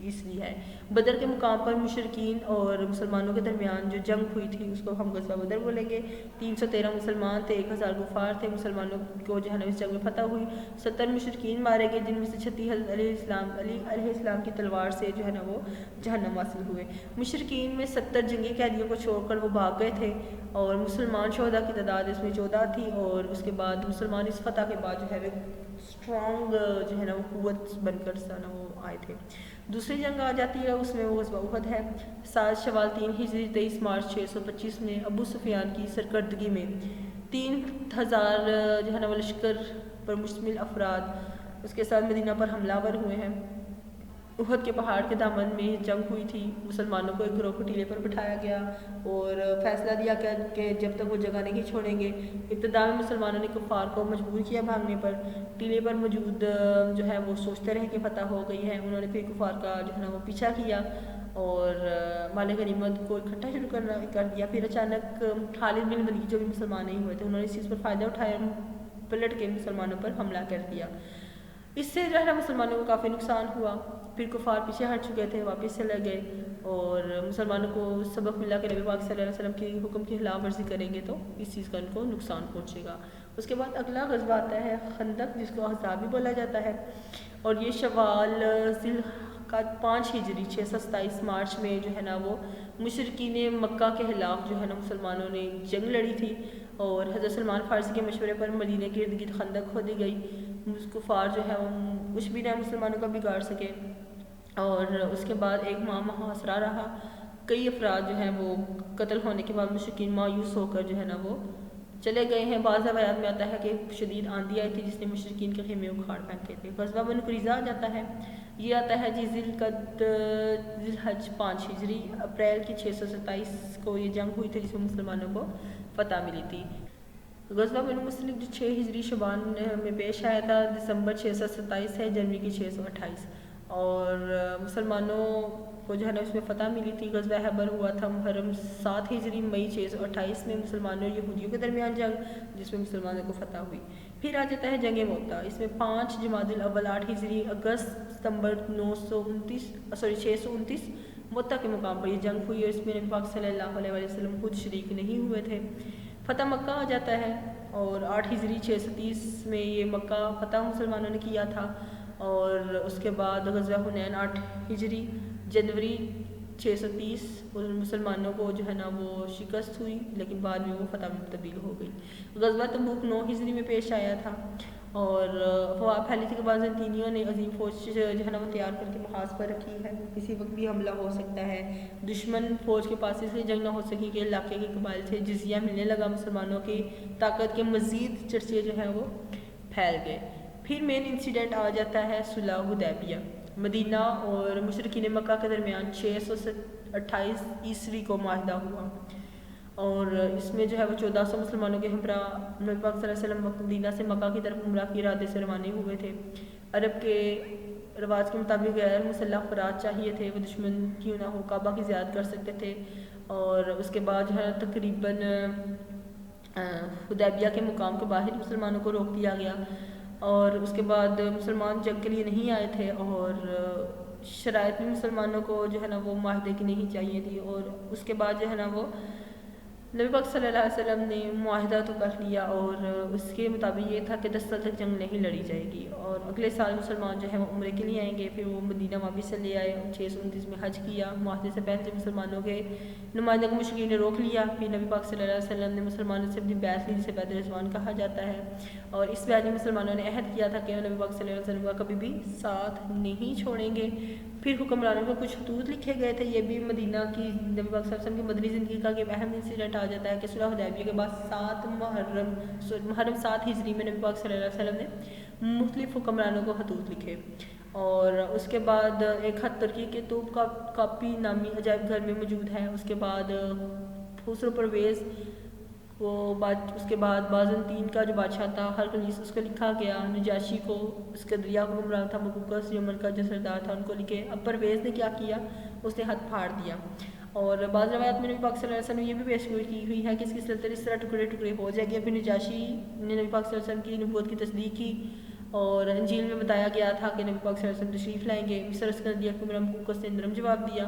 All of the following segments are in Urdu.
عیسوی ہے۔ بدر کے مقام پر مشرکین اور مسلمانوں کے درمیان جو جنگ ہوئی تھی اس کو ہم غزوہ بدر بولیں گے۔ 313 مسلمان تھے، 1000 کفار تھے، مسلمانوں کو جو ہے نا اس جنگ میں فتح ہوئی۔ 70 مشرکین مارے گئے، جن میں سے 36 حضرت علی علیہ السلام کی تلوار سے جو ہے نا وہ جہنم حاصل ہوئے۔ مشرکین میں 70 جنگی قیدیوں کو چھوڑ کر وہ بھاگ گئے تھے، اور مسلمان شہداء کی تعداد اس میں 14 تھی، اور اس کے بعد مسلمان اس فتح کے بعد جو ہے وہ اسٹرانگ جو ہے نا وہ قوت بن کر نا وہ آئے تھے۔ دوسری جنگ آ جاتی ہے، اس میں وہ غزوہ احد ہے۔ 7 شوال 3 ہجری 23 مارچ 625 میں ابو سفیان کی سرکردگی میں 3000 جو ہے نا وہ لشکر پر مشتمل افراد اس کے ساتھ مدینہ پر حملہ آور ہوئے ہیں۔ احد کے پہاڑ کے دامن میں جنگ ہوئی تھی، مسلمانوں کو ایک گروہ کو ٹیلے پر بٹھایا گیا اور فیصلہ دیا گیا کہ جب تک وہ جگہ نہیں چھوڑیں گے۔ ابتدا میں مسلمانوں نے کفار کو مجبور کیا بھاگنے پر، ٹیلے پر موجود جو ہے وہ سوچتے رہے کہ فتح ہو گئی ہے۔ انہوں نے پھر کفار کا جو ہے نا وہ پیچھا کیا اور مال غنیمت کو اکٹھا شروع کر دیا۔ پھر اچانک خالد بن ولید جو بھی مسلمان نہیں ہوئے تھے، انہوں نے اس چیز پر فائدہ اٹھایا، پلٹ کے مسلمانوں پر حملہ کر دیا۔ اس سے جو ہے نا مسلمانوں کو کافی نقصان ہوا۔ پھر کفار پیچھے ہٹ چکے تھے، واپس چلے گئے، اور مسلمانوں کو سبق ملا کہ نبی پاک صلی اللہ علیہ وسلم کی حکم کی خلاف ورزی کریں گے تو اس چیز کا ان کو نقصان پہنچے گا۔ اس کے بعد اگلا غزوہ آتا ہے خندق، جس کو احزاب بھی بولا جاتا ہے، اور یہ شوال ذی القعدہ 5 ہجری 627 مارچ میں جو ہے نا وہ مشرکین مکہ کے خلاف جو ہے نا مسلمانوں نے جنگ لڑی تھی، اور حضرت سلمان فارسی کے مشورے پر مدینہ کے ارد گرد خندق کھودی گئی۔ کفار جو ہے وہ کچھ بھی نہ مسلمانوں کا بگاڑ سکے، اور اس کے بعد ایک ماہ محاصرہ رہا۔ کئی افراد جو ہیں وہ قتل ہونے کے بعد مشرکین مایوس ہو کر جو ہے نا وہ چلے گئے ہیں۔ بعض روایات میں آتا ہے کہ شدید آندھی آئی تھی جس نے مشرکین کے خیمے اکھاڑ پھینکے تھے۔ غزوہ بنو قریظہ آ جاتا ہے، یہ آتا ہے جی ذی الحج 5 ہجری اپریل کی 627 کو یہ جنگ ہوئی تھی، جس میں مسلمانوں کو فتح ملی تھی۔ غزوہ بنو مصطلق جو 6 ہجری شعبان میں پیش آیا تھا، دسمبر 627 ہے، جنوری کی 628، اور مسلمانوں کو جو ہے نا اس میں فتح ملی تھی۔ غزوہ خیبر ہوا تھا محرم 7 ہجری مئی 628 میں، مسلمانوں اور یہودیوں کے درمیان جنگ، جس میں مسلمانوں کو فتح ہوئی۔ پھر آ جاتا ہے جنگ موتا، اس میں 5 جمادی الاول 8 ہجری اگست ستمبر 629 موتا کے مقام پر یہ جنگ ہوئی، اور اس میں نبی پاک صلی اللہ علیہ وسلم خود شریک نہیں ہوئے تھے۔ فتح مکہ آ جاتا ہے، اور 8 ہجری 630 میں یہ مکہ فتح مسلمانوں نے کیا تھا، اور اس کے بعد غزوہ حنین 8 ہجری جنوری 630 مسلمانوں کو جو ہے نا وہ شکست ہوئی، لیکن بعد میں وہ فتح میں تبدیل ہو گئی۔ غزوہ تبوک 9 ہجری میں پیش آیا تھا، اور افواہ پھیلی تھی کہ بازنطینیوں نے عظیم فوج جو ہے نا وہ تیار کر کے محاذ پر رکھی ہے، کسی وقت بھی حملہ ہو سکتا ہے۔ دشمن فوج کے پاس اس لیے جنگ نہ ہو سکی کہ علاقے کے قبائل سے جزیہ ملنے لگا، مسلمانوں کی طاقت کے مزید چرچے جو ہیں وہ پھیل گئے۔ پھر مین انسیڈنٹ آ جاتا ہے صلح حدیبیہ، مدینہ اور مشرکین مکہ کے درمیان 628 عیسوی کو معاہدہ ہوا، اور اس میں جو ہے وہ 1400 مسلمانوں کے ہمراہ نبی پاک صلی اللہ علیہ وسلم مدینہ سے مکہ کی طرف عمرہ کے ارادے سے روانہ ہوئے تھے۔ عرب کے رواج کے مطابق غیر مسلح افراد چاہیے تھے، وہ دشمن کیوں نہ ہو کعبہ کی زیارت کر سکتے تھے، اور اس کے بعد جو ہے تقریباً حدیبیہ کے مقام کے باہر مسلمانوں کو روک دیا گیا، اور اس کے بعد مسلمان جنگ کے لیے نہیں آئے تھے، اور شرائط میں مسلمانوں کو جو ہے نا وہ معاہدے کی نہیں چاہیے تھی، اور اس کے بعد جو ہے نا وہ نبی پاک صلی اللہ علیہ وسلم نے معاہدہ تو کر لیا، اور اس کے مطابق یہ تھا کہ 10 سال تک جنگ نہیں لڑی جائے گی، اور اگلے سال مسلمان جو ہے وہ عمرے کے لیے آئیں گے۔ پھر وہ مدینہ واپس چلے آئے، 629 میں حج کیا۔ معاہدے سے پہلے مسلمانوں کے نمائندہ کو مشرکین نے روک لیا، پھر نبی پاک صلی اللہ علیہ وسلم نے مسلمانوں سے اپنی بیعت لی، جسے بیعت رضوان کہا جاتا ہے، اور اس بیعت میں مسلمانوں نے عہد کیا تھا کہ وہ نبی پاک صلی اللہ علیہ وسلم کا کبھی بھی ساتھ نہیں چھوڑیں گے۔ پھر حکمرانوں کو کچھ خطوط لکھے گئے تھے، یہ بھی مدینہ کی نبی پاک صلی اللہ علیہ وسلم کی مدنی زندگی کا ایک اہم انسیڈنٹ آ جاتا ہے کہ صلح حدیبیہ کے بعد 7 محرم 7 ہجری میں نبی پاک صلی اللہ علیہ وسلم نے مختلف حکمرانوں کو خطوط لکھے، اور اس کے بعد ایک خط ترکی کے توپ کا کاپی نامی عجائب گھر میں موجود ہے۔ اس کے بعد خسرو پرویز اس کے بعد بازنطین کا جو بادشاہ تھا ہرقلیس، اس کو لکھا گیا۔ نجاشی کو اسکندریہ کا حکمران تھا، مقوقس یمن کا جو سردار تھا، ان کو لکھے۔ اب پرویز نے کیا کیا، اس نے ہاتھ پھاڑ دیا، اور بعض روایات میں نبی پاک صلی اللہ علیہ وسلم نے یہ بھی پیشگوئی کی ہوئی ہے کہ اس کی سلطنت اس طرح ٹکڑے ٹکڑے ہو جائے گی۔ پھر نجاشی نے نبی پاک صلی اللہ علیہ وسلم کی نبوت کی تصدیق کی، اور انجیل میں بتایا گیا تھا کہ نبی پاک صلی اللہ علیہ وسلم تشریف لائیں گے، مصر اسکندریہ کو مرموقس نے نرم جواب دیا،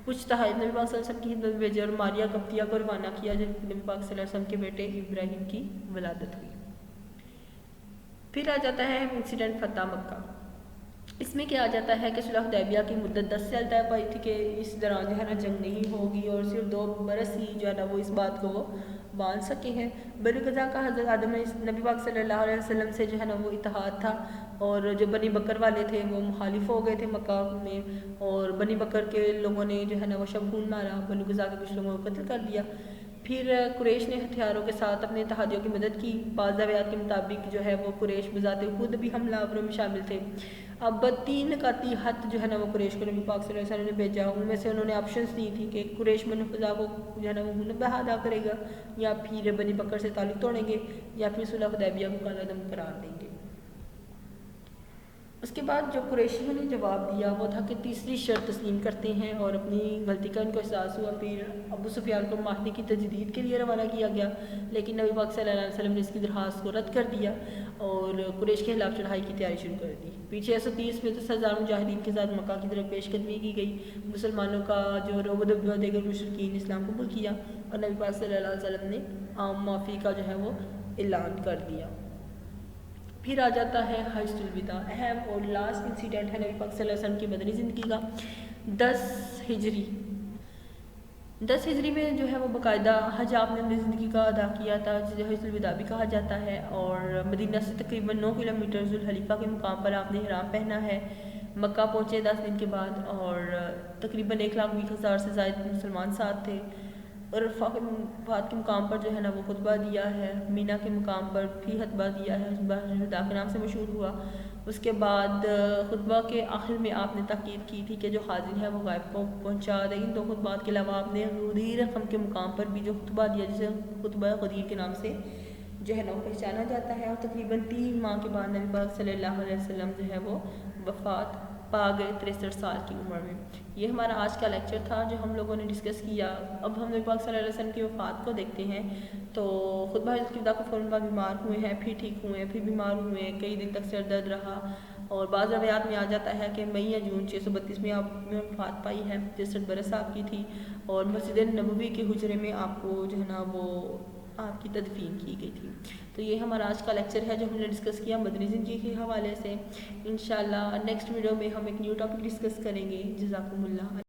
کچھ تحائف نبی پاک صلی اللہ علیہ وسلم کی خدمت میں بھیجے اور ماریا قبطیہ کو روانہ کیا جب نبی پاک صلی اللہ علیہ وسلم کے بیٹے ابراہیم کی ولادت ہوئی۔ پھر آ جاتا ہے انسیڈنٹ فتح مکہ۔ اس میں کیا آ جاتا ہے کہ صلح حدیبیہ کی مدت 10 سال طے پائی تھی کہ اس دوران جو ہے نا جنگ نہیں ہوگی، اور صرف 2 برس ہی جو ہے نا وہ اس بات کو وہ باندھ سکے ہیں۔ بنی قزا کا حضرت آدم نبی پاک صلی اللہ علیہ وسلم سے جو ہے نا وہ اتحاد تھا، اور جو بنی بکر والے تھے وہ مخالف ہو گئے تھے مکہ میں، اور بنی بکر کے لوگوں نے جو ہے نا وہ شبخون مارا، بنی قزا کے کچھ لوگوں کو قتل کر دیا۔ پھر قریش نے ہتھیاروں کے ساتھ اپنے اتحادیوں کی مدد کی۔ بعض روایات کے مطابق جو ہے وہ قریش بذات خود بھی حملہ آوروں میں شامل تھے۔ اب 3 نکاتی خط جو ہے نا وہ قریش کو نبی پاک صلی اللہ علیہ وسلم نے بھیجا، ان میں سے انہوں نے آپشنز دی تھی کہ قریش بنی قزا کو جو ہے نا وہ منبہ ادا کرے گا، یا پھر بنی بکر سے تعلق توڑیں گے، یا پھر صلح حدیبیہ کو کالعدم قرار دیں گے۔ اس کے بعد جو قریشیوں نے جواب دیا وہ تھا کہ تیسری شرط تسلیم کرتے ہیں، اور اپنی غلطی کا ان کو احساس ہوا۔ پھر ابو سفیان کو معاہدے کی تجدید کے لیے روانہ کیا گیا، لیکن نبی پاک صلی اللہ علیہ وسلم نے اس کی درخواست کو رد کر دیا اور قریش کے خلاف چڑھائی کی تیاری شروع کر دی۔ پھر 630 میں 10,000 مجاہدین کے ساتھ مکہ کی طرف پیش قدمی کی گئی۔ مسلمانوں کا جو روب و دب دیگر مشرکین اسلام قبول کیا، اور نبی پاک صلی اللہ علیہ وسلم نے عام معافی کا جو ہے وہ اعلان کر دیا۔ پھر آ جاتا ہے حجۃ الوداع۔ اہم اور لاسٹ انسیڈنٹ ہے نبی پاک صلی اللہ علیہ وسلم کی مدنی زندگی کا۔ 10 ہجری میں جو ہے وہ باقاعدہ حج آپ نے اپنی زندگی کا ادا کیا تھا، جسے حجۃ الوداع بھی کہا جاتا ہے، اور مدینہ سے تقریباً 9 کلومیٹر ذوالحلیفہ کے مقام پر آپ نے احرام پہنا ہے۔ مکہ پہنچے 10 دن کے بعد، اور تقریباً 1,20,000 سے زائد مسلمان ساتھ تھے، اور عرفات کے مقام پر جو ہے نا وہ خطبہ دیا ہے، مینا کے مقام پر بھی خطبہ دیا ہے، خطبہ الوداع کے نام سے مشہور ہوا۔ اس کے بعد خطبہ کے آخر میں آپ نے تاکید کی تھی کہ جو حاضر ہے وہ غائب کو پہنچا دے۔ ان 2 خطبات کے علاوہ آپ نے غدیر رقم کے مقام پر بھی جو خطبہ دیا، جسے خطبہ غدیر کے نام سے جو ہے نا وہ پہچانا جاتا ہے، اور تقریباً 3 ماہ کے بعد نبی پاک صلی اللہ علیہ وسلم جو ہے وہ وفات پا گئے 63 سال کی عمر میں۔ یہ ہمارا آج کا لیکچر تھا جو ہم لوگوں نے ڈسکس کیا۔ اب ہم نبی پاک صلی اللہ علیہ وسلم کی وفات کو دیکھتے ہیں۔ تو خطبہ حجۃ الوداع کو فوراً بعد بیمار ہوئے ہیں، پھر ٹھیک ہوئے ہیں، پھر بیمار ہوئے ہیں، کئی دن تک سر درد رہا، اور بعض روایات میں آ جاتا ہے کہ مئی یا جون 632 میں آپ نے وفات پائی ہے، 63 برس آپ کی تھی، اور مسجد نبوی کے حجرے میں آپ کو جو ہے نا وہ آپ کی تدفین کی گئی تھی۔ تو یہ ہمارا آج کا لیکچر ہے جو ہم نے ڈسکس کیا مدنی زندگی کے حوالے سے۔ انشاءاللہ نیکسٹ ویڈیو میں ہم ایک نیو ٹاپک ڈسکس کریں گے۔ جزاکم اللہ۔